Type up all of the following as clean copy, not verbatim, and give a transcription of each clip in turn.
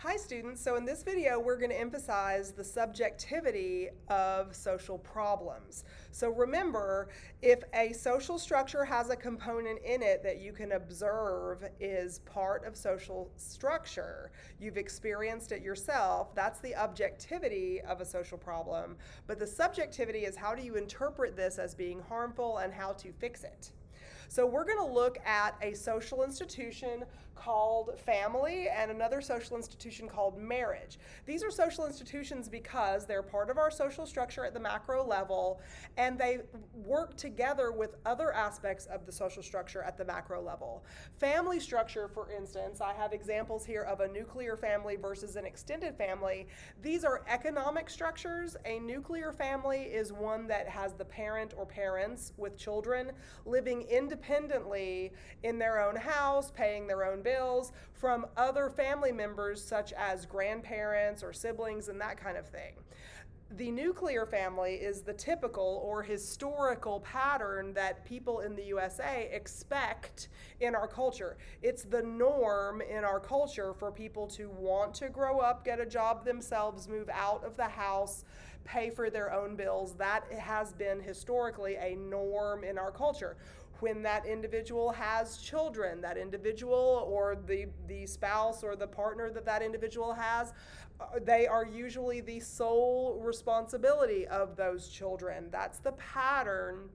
Hi students, so in this video we're going to emphasize the subjectivity of social problems. So remember, if a social structure has a component in it that you can observe is part of social structure, you've experienced it yourself, that's the objectivity of a social problem. But the subjectivity is how do you interpret this as being harmful and how to fix it. So we're going to look at a social institution called family and another social institution called marriage. These are social institutions because they're part of our social structure at the macro level, and they work together with other aspects of the social structure at the macro level. Family structure, for instance, I have examples here of a nuclear family versus an extended family. These are economic structures. A nuclear family is one that has the parent or parents with children living independently in their own house, paying their own bills from other family members such as grandparents or siblings and that kind of thing. The nuclear family is the typical or historical pattern that people in the USA expect in our culture. It's the norm in our culture for people to want to grow up, get a job themselves, move out of the house, pay for their own bills. That has been historically a norm in our culture. When that individual has children, that individual or the spouse or the partner that individual has, they are usually the sole responsibility of those children. That's the pattern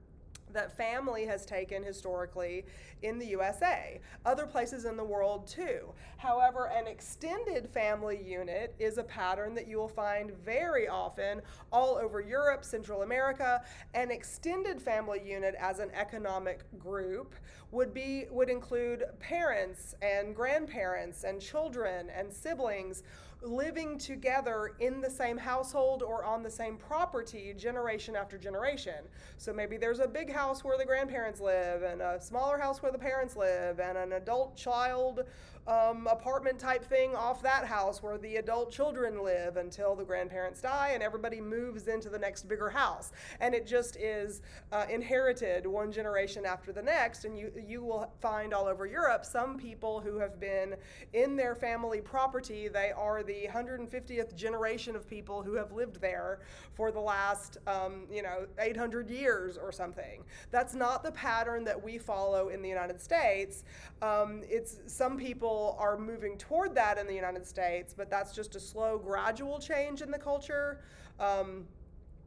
that family has taken historically in the USA, other places in the world too. However, an extended family unit is a pattern that you will find very often all over Europe, Central America. An extended family unit as an economic group would include parents and grandparents and children and siblings living together in the same household or on the same property generation after generation. So maybe there's a big house where the grandparents live and a smaller house where the parents live and an adult child apartment type thing off that house where the adult children live until the grandparents die and everybody moves into the next bigger house. And it just is inherited one generation after the next. And you will find all over Europe some people who have been in their family property. They are the 150th generation of people who have lived there for the last 800 years or something. That's not the pattern that we follow in the United States. It's some people are moving toward that in the United States, but that's just a slow, gradual change in the culture.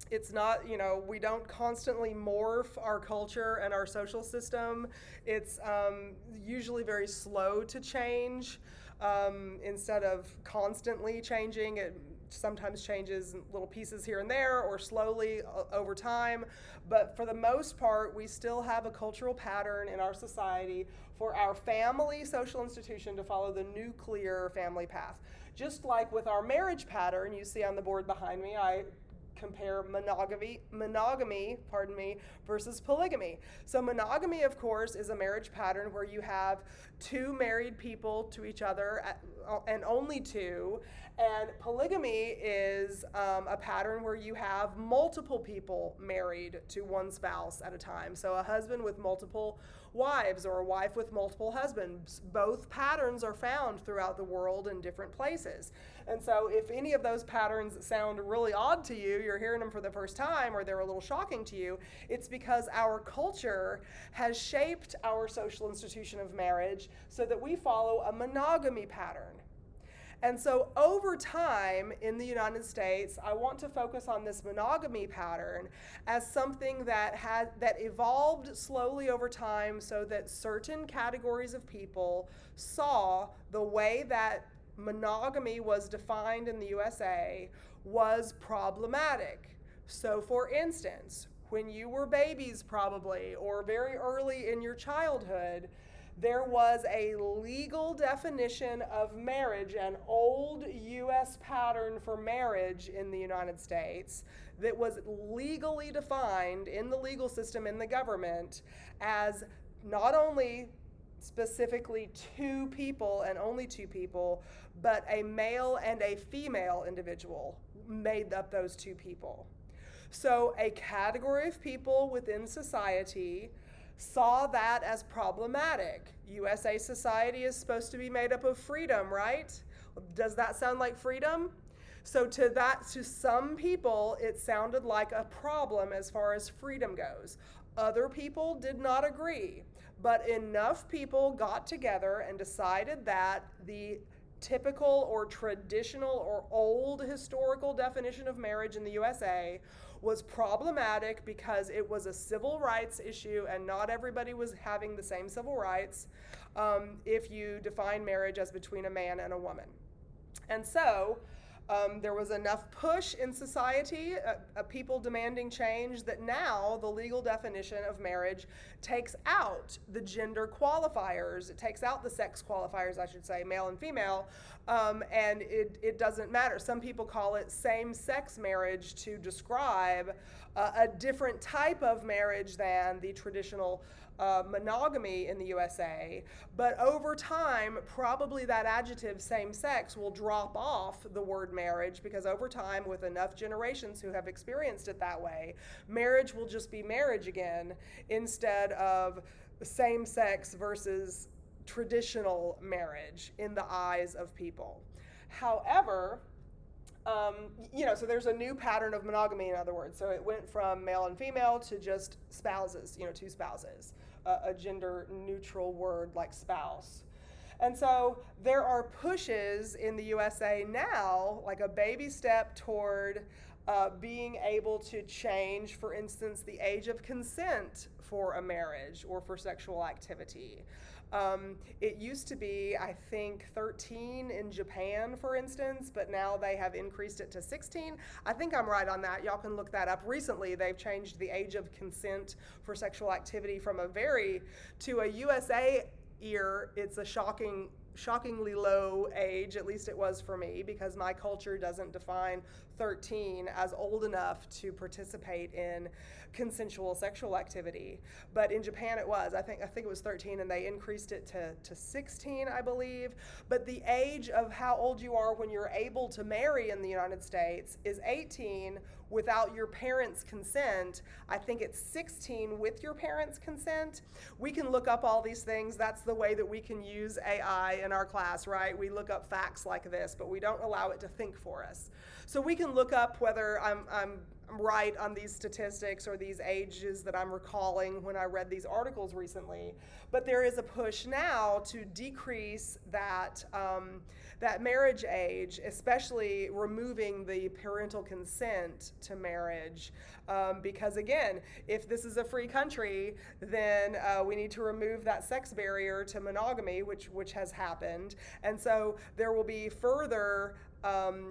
It's not, we don't constantly morph our culture and our social system. It's usually very slow to change. Instead of constantly changing, it sometimes changes in little pieces here and there or slowly over time. But for the most part, we still have a cultural pattern in our society for our family social institution to follow the nuclear family path. Just like with our marriage pattern, you see on the board behind me, I compare monogamy versus polygamy. So monogamy, of course, is a marriage pattern where you have two married people to each other and only two. And polygamy is a pattern where you have multiple people married to one spouse at a time. So a husband with multiple wives or a wife with multiple husbands. Both patterns are found throughout the world in different places. And so if any of those patterns sound really odd to you, you're hearing them for the first time, or they're a little shocking to you, it's because our culture has shaped our social institution of marriage so that we follow a monogamy pattern. And so over time in the United States, I want to focus on this monogamy pattern as something that evolved slowly over time so that certain categories of people saw the way that monogamy was defined in the USA was problematic. So for instance, when you were babies probably, or very early in your childhood, there was a legal definition of marriage, an old U.S. pattern for marriage in the United States that was legally defined in the legal system in the government as not only specifically two people and only two people, but a male and a female individual made up those two people. So a category of people within society saw that as problematic. USA society is supposed to be made up of freedom, right? Does that sound like freedom? So to some people, it sounded like a problem as far as freedom goes. Other people did not agree, but enough people got together and decided that the typical or traditional or old historical definition of marriage in the USA was problematic because it was a civil rights issue and not everybody was having the same civil rights if you define marriage as between a man and a woman. And so there was enough push in society, people demanding change, that now the legal definition of marriage takes out the gender qualifiers. It takes out the sex qualifiers, I should say, male and female, and it doesn't matter. Some people call it same-sex marriage to describe a different type of marriage than the traditional monogamy in the USA, but over time, probably that adjective same-sex will drop off the word marriage, because over time, with enough generations who have experienced it that way, marriage will just be marriage again instead of same-sex versus traditional marriage in the eyes of people. However, so there's a new pattern of monogamy, in other words. So it went from male and female to just spouses, two spouses, a gender neutral word like spouse. And so there are pushes in the USA now, like a baby step toward being able to change, for instance, the age of consent for a marriage or for sexual activity. It used to be, I think, 13 in Japan, for instance, but now they have increased it to 16. I think I'm right on that. Y'all can look that up. Recently, they've changed the age of consent for sexual activity from to a USA ear, it's a shockingly low age, at least it was for me, because my culture doesn't define 13 as old enough to participate in consensual sexual activity. But in Japan it was. I think it was 13, and they increased it to 16, I believe. But the age of how old you are when you're able to marry in the United States is 18 without your parents' consent. I think it's 16 with your parents' consent. We can look up all these things. That's the way that we can use AI in our class, right? We look up facts like this, but we don't allow it to think for us. So we can look up whether I'm right on these statistics or these ages that I'm recalling when I read these articles recently. But there is a push now to decrease that marriage age, especially removing the parental consent to marriage. Because again, if this is a free country, then we need to remove that sex barrier to monogamy, which has happened. And so there will be further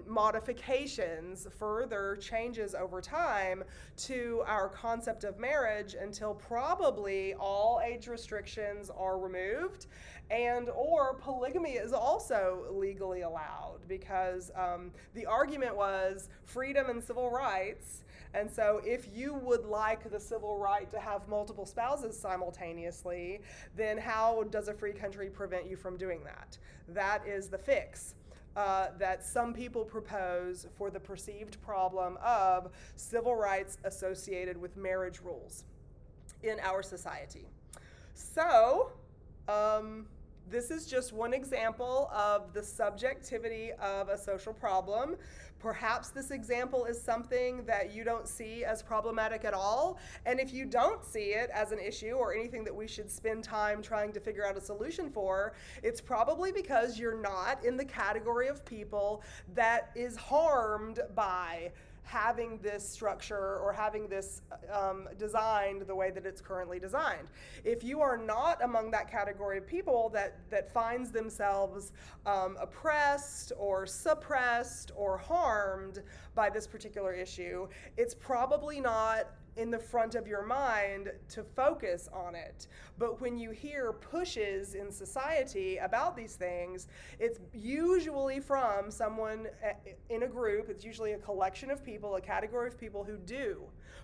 modifications, further changes over time to our concept of marriage until probably all age restrictions are removed, and or polygamy is also legally allowed, because the argument was freedom and civil rights. And so if you would like the civil right to have multiple spouses simultaneously, then how does a free country prevent you from doing that? That is the fix that some people propose for the perceived problem of civil rights associated with marriage rules in our society. So, this is just one example of the subjectivity of a social problem. Perhaps this example is something that you don't see as problematic at all. And if you don't see it as an issue or anything that we should spend time trying to figure out a solution for, it's probably because you're not in the category of people that is harmed by having this structure or having this designed the way that it's currently designed. If you are not among that category of people that finds themselves oppressed or suppressed or harmed by this particular issue, it's probably not in the front of your mind to focus on it. But when you hear pushes in society about these things, it's usually from someone in a group. It's usually a collection of people, a category of people who do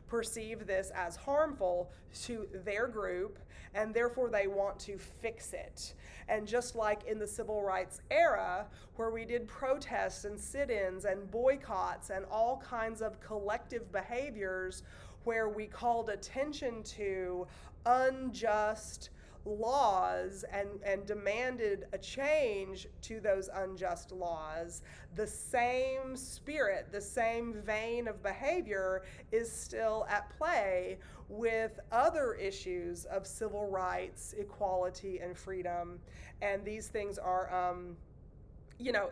perceive this as harmful to their group, and therefore they want to fix it. And just like in the civil rights era, where we did protests and sit-ins and boycotts and all kinds of collective behaviors where we called attention to unjust laws and demanded a change to those unjust laws, the same spirit, the same vein of behavior is still at play with other issues of civil rights, equality, and freedom. And these things are,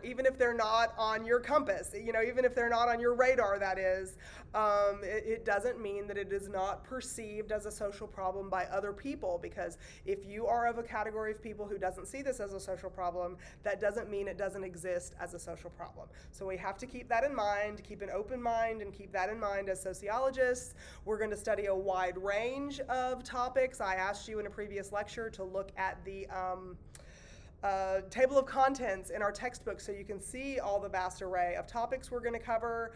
even if they're not on your compass, even if they're not on your radar, that is, it doesn't mean that it is not perceived as a social problem by other people, because if you are of a category of people who doesn't see this as a social problem, that doesn't mean it doesn't exist as a social problem. So we have to keep that in mind, keep an open mind, and keep that in mind as sociologists. We're going to study a wide range of topics. I asked you in a previous lecture to look at the table of contents in our textbook so you can see all the vast array of topics we're going to cover.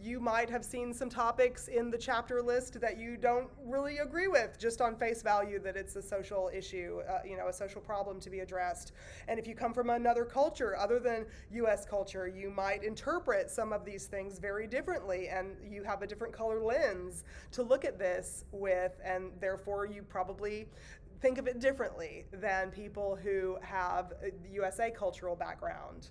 You might have seen some topics in the chapter list that you don't really agree with, just on face value that it's a social issue, a social problem to be addressed. And if you come from another culture other than U.S. culture, you might interpret some of these things very differently, and you have a different color lens to look at this with, and therefore you probably think of it differently than people who have a USA cultural background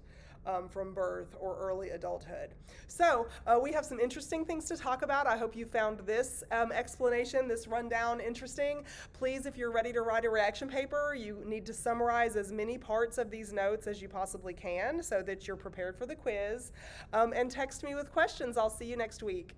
from birth or early adulthood. So we have some interesting things to talk about. I hope you found this explanation, this rundown, interesting. Please, if you're ready to write a reaction paper, you need to summarize as many parts of these notes as you possibly can so that you're prepared for the quiz. And text me with questions. I'll see you next week.